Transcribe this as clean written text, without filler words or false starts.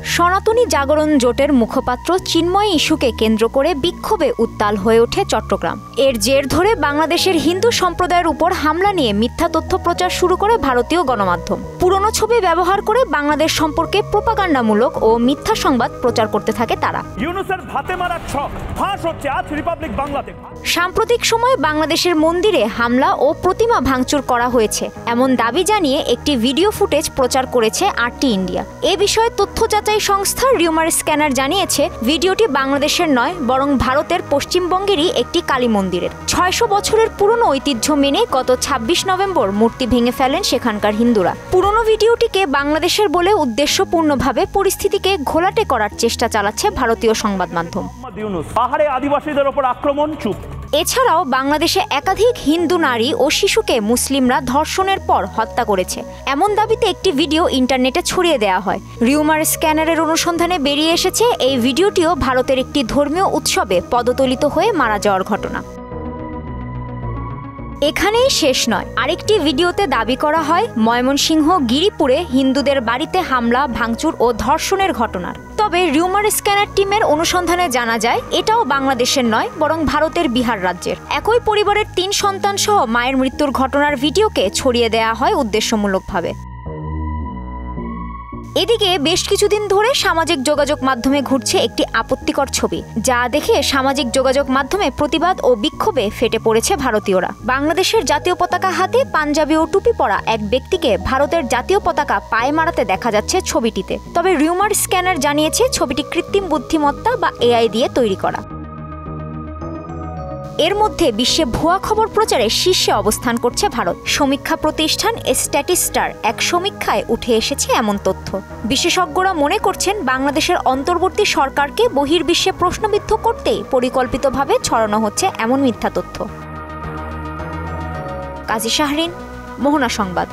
সনাতনী জাগরণ জোটের মুখপাত্র চিন্ময় ইস্যুকে কেন্দ্র করে বিক্ষোভে উত্তাল হয়ে ওঠে চট্টগ্রাম। এর জের ধরে বাংলাদেশের হিন্দু সম্প্রদায়ের উপর হামলা নিয়ে মিথ্যা তথ্য প্রচার শুরু করে ভারতীয় গণমাধ্যম। পুরনো ছবি ব্যবহার করে বাংলাদেশ সম্পর্কে প্রোপাগান্ডামূলক ও মিথ্যা সংবাদ প্রচার করতে থাকে তারা। সাম্প্রতিক সময়ে বাংলাদেশের মন্দিরে হামলা ও প্রতিমা ভাঙচুর করা হয়েছে এমন দাবি জানিয়ে একটি ভিডিও ফুটেজ প্রচার করেছে RT ইন্ডিয়া। এ বিষয়ে তথ্য যাচাই সংস্থা রিউমার স্ক্যানার জানিয়েছে, ভিডিওটি বাংলাদেশের নয় বরং ভারতের পশ্চিমবঙ্গেরই একটি কালী মন্দিরের। 600 বছরের পুরনো ঐতিহ্য মেনে গত 26 নভেম্বর মূর্তি ভেঙে ফেলেন সেখানকার হিন্দুরা। পুরনো ভিডিওটিকে বাংলাদেশের বলে উদ্দেশ্যপূর্ণভাবে পরিস্থিতিকে ঘোলাটে করার চেষ্টা চালাচ্ছে ভারতীয় সংবাদ মাধ্যম। পাহাড়ে আদিবাসীদের ওপর আক্রমণ চুপ। এছাড়াও বাংলাদেশে একাধিক হিন্দু নারী ও শিশুকে মুসলিমরা ধর্ষণের পর হত্যা করেছে এমন দাবিতে একটি ভিডিও ইন্টারনেটে ছড়িয়ে দেওয়া হয়। রিউমার স্ক্যানারের অনুসন্ধানে বেরিয়ে এসেছে, এই ভিডিওটিও ভারতের একটি ধর্মীয় উৎসবে পদতলিত হয়ে মারা যাওয়ার ঘটনা। এখানেই শেষ নয়, আরেকটি ভিডিওতে দাবি করা হয় ময়মনসিংহ গিরিপুরে হিন্দুদের বাড়িতে হামলা, ভাঙচুর ও ধর্ষণের ঘটনার। তবে রিউমার স্ক্যানার টিমের অনুসন্ধানে জানা যায় এটাও বাংলাদেশের নয় বরং ভারতের বিহার রাজ্যের। একই পরিবারের 3 সন্তান সহ মায়ের মৃত্যুর ঘটনার ভিডিওকে ছড়িয়ে দেওয়া হয় উদ্দেশ্যমূলকভাবে। এদিকে বেশ কিছুদিন ধরে সামাজিক যোগাযোগ মাধ্যমে ঘুরছে একটি আপত্তিকর ছবি, যা দেখে সামাজিক যোগাযোগ মাধ্যমে প্রতিবাদ ও বিক্ষোভে ফেটে পড়েছে ভারতীয়রা। বাংলাদেশের জাতীয় পতাকা হাতে পাঞ্জাবি ও টুপি পরা এক ব্যক্তিকে ভারতের জাতীয় পতাকা পায়ে মারাতে দেখা যাচ্ছে ছবিটিতে। তবে রিউমার স্ক্যানার জানিয়েছে ছবিটি কৃত্রিম বুদ্ধিমত্তা বা AI দিয়ে তৈরি করা। এর মধ্যে বিশ্বে ভুয়া খবর প্রচারে শীর্ষে অবস্থান করছে ভারত। সমীক্ষা প্রতিষ্ঠান স্ট্যাটিস্টার এক সমীক্ষায় উঠে এসেছে এমন তথ্য। বিশেষজ্ঞরা মনে করছেন বাংলাদেশের অন্তর্বর্তী সরকারকে বহির্বিশ্বে প্রশ্নবিদ্ধ করতেই পরিকল্পিতভাবে ছড়ানো হচ্ছে এমন মিথ্যা তথ্য। কাজী শাহরিন, মোহনা সংবাদ।